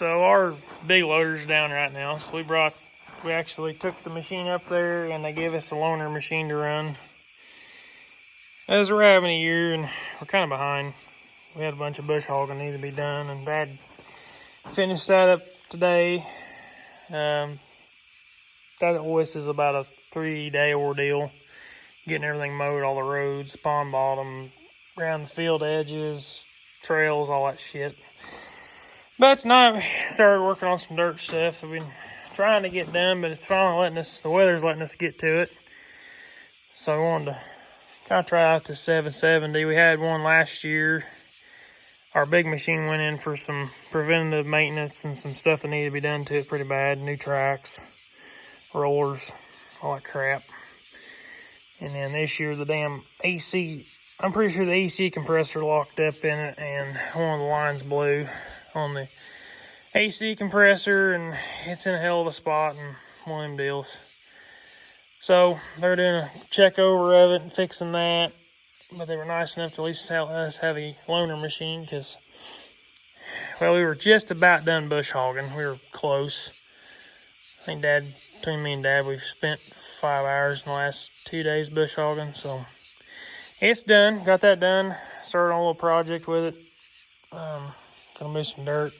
So our big loader's down right now. So we actually took the machine up there and they gave us a loaner machine to run. As we're having a year and we're kind of behind. We had a bunch of bush hogging that needed to be done, and Dad finished that up today. That always is about a 3-day ordeal. Getting everything mowed, all the roads, pond bottom, around the field edges, trails, all that shit. But tonight we started working on some dirt stuff. We've been trying to get done, but it's finally the weather's letting us get to it. So we wanted to kind of try out the 770. We had one last year. Our big machine went in for some preventative maintenance and some stuff that needed to be done to it pretty bad. New tracks, rollers, all that crap. And then this year the damn AC, I'm pretty sure the AC compressor locked up in it and one of the lines blew on the AC compressor, and it's in a hell of a spot and one of them deals. So they're doing a check over of it and fixing that. But they were nice enough to at least tell us have a loaner machine because, well, we were just about done bush hogging. We were close. I think between me and Dad, we've spent 5 hours in the last 2 days bush hogging. So it's done. Got that done. Started on a little project with it. Gonna move some dirt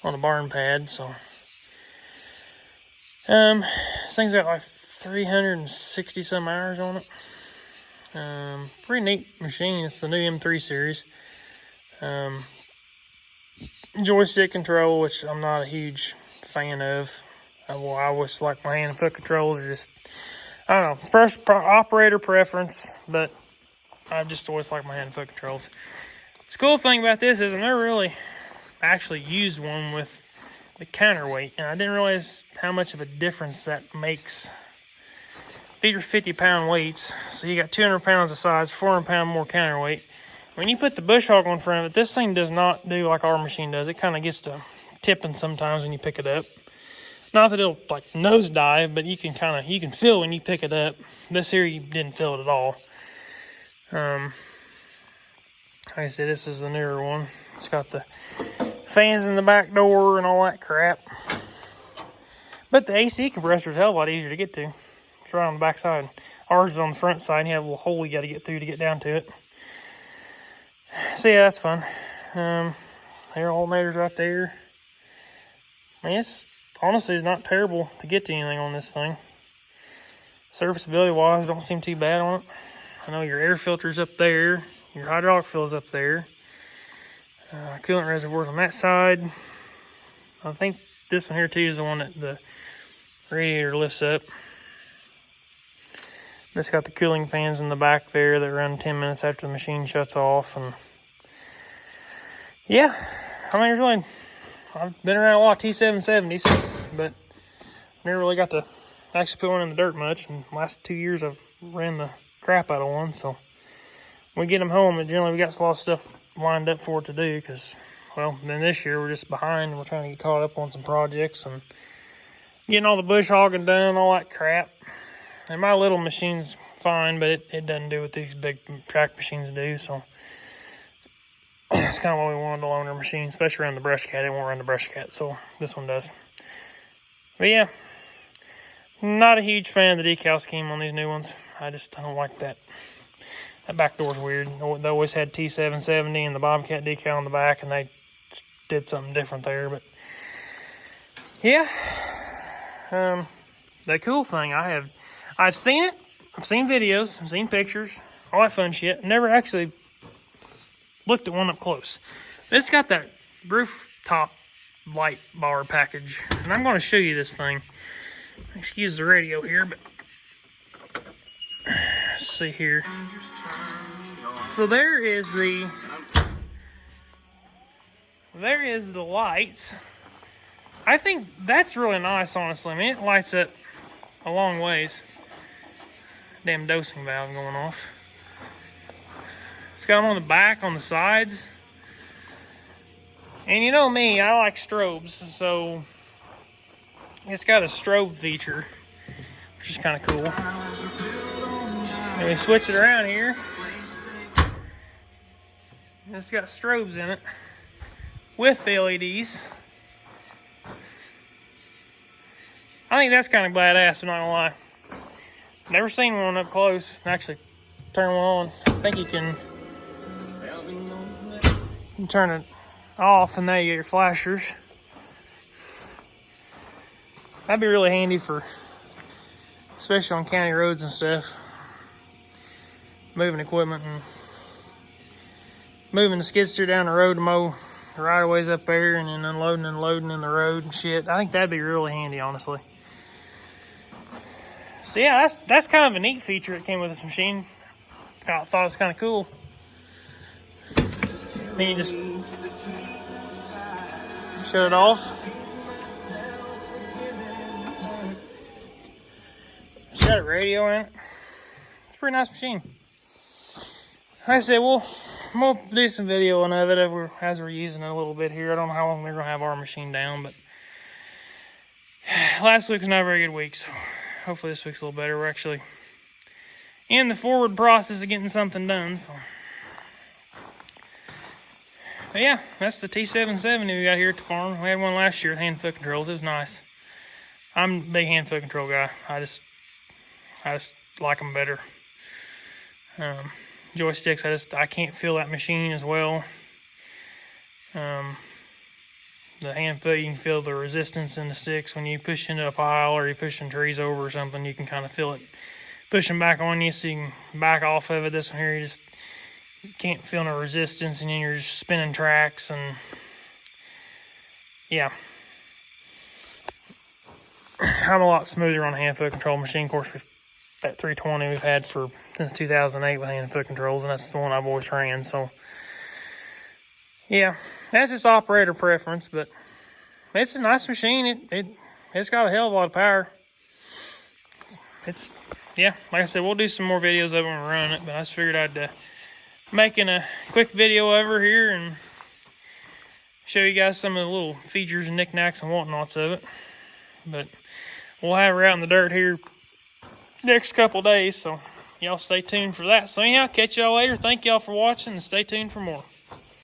on the barn pad. So this thing's got like 360 some hours on it. Pretty neat machine. It's the new M3 series. Joystick control, which I'm not a huge fan of. I always like my hand and foot controls. Just, I don't know, it's first operator preference, but I just always like my hand and foot controls. The cool thing about this is I've never really actually used one with the counterweight, and I didn't realize how much of a difference that makes. These are 50-pound weights, so you got 200 pounds of size, 400 pound more counterweight. When you put the bush hog on front of it, this thing does not do like our machine does. It kind of gets to tipping sometimes when you pick it up. Not that it'll like nosedive, but you can feel when you pick it up. This here, you didn't feel it at all. Like I said, this is the newer one. It's got the fans in the back door and all that crap. But the AC compressor is a hell of a lot easier to get to. It's right on the back side. Ours is on the front side, and you have a little hole you got to get through to get down to it. So yeah, that's fun. Air alternators right there. I mean, honestly, it's not terrible to get to anything on this thing. Serviceability wise, don't seem too bad on it. I know your air filter's up there, your hydraulic fill's up there. Coolant reservoir's on that side. I think this one here too is the one that the radiator lifts up. It's got the cooling fans in the back there that run 10 minutes after the machine shuts off. And yeah, I mean, I've been around a lot of T770s, but never really got to actually put one in the dirt much. And the last 2 years I've ran the crap out of one. So when we get them home, and generally we got a lot of stuff lined up for it to do because, well, then this year we're just behind and we're trying to get caught up on some projects and getting all the bush hogging done, all that crap. And my little machine's fine, but it doesn't do what these big track machines do, so that's kind of what we wanted, the loaner machine, especially around the brush cat. It won't run the brush cat, so this one does. But yeah, not a huge fan of the decal scheme on these new ones. I don't like that. That back door's weird. They always had T770 and the Bobcat decal on the back, and they did something different there, but yeah. The cool thing, I've seen it, I've seen videos, I've seen pictures, all that fun shit. Never actually looked at one up close. This got that rooftop light bar package, and I'm going to show you this thing. Excuse the radio here, but let's see here. So there is the lights. I think that's really nice, honestly. I mean, it lights up a long ways. Damn dosing valve going off. It's got them on the back, on the sides. And you know me, I like strobes, so it's got a strobe feature, which is kind of cool. And we switch it around here. It's got strobes in it with the LEDs. I think that's kind of badass, I'm not gonna lie. Never seen one up close. Actually, turn one on. I think you can turn it off and now you get your flashers. That'd be really handy for, especially on county roads and stuff. Moving equipment and moving the skid steer down the road to mow the right of ways up there and then unloading and loading in the road and shit. I think that'd be really handy, honestly. So yeah, that's kind of a neat feature that came with this machine. I thought it was kind of cool. Then you just shut it off. It's got a radio in it. It's a pretty nice machine. Like I said, we'll do some video of it as we're using it a little bit here. I don't know how long we're going to have our machine down, but last week was not a very good week, so hopefully this week's a little better. We're actually in the forward process of getting something done. So, but yeah, that's the T770 we got here at the farm. We had one last year with hand foot controls. It was nice. I'm a big hand foot control guy. I just like them better. Joysticks, I can't feel that machine as well. The hand foot, you can feel the resistance in the sticks when you push into a pile or you're pushing trees over or something. You can kind of feel it pushing back on you, so you can back off of it. This one here, you just can't feel no resistance, and then you're just spinning tracks, and yeah. I'm a lot smoother on a hand foot control machine. Of course, that 320 we've had since 2008 with hand foot controls, and that's the one I've always ran. So yeah, that's just operator preference, but it's a nice machine. It's got a hell of a lot of power. Yeah, like I said, we'll do some more videos of it when we run it, but I just figured I'd making a quick video over here and show you guys some of the little features and knickknacks and whatnots of it. But we'll have her out in the dirt here next couple days, so y'all stay tuned for that. So anyhow, catch y'all later. Thank y'all for watching, and stay tuned for more.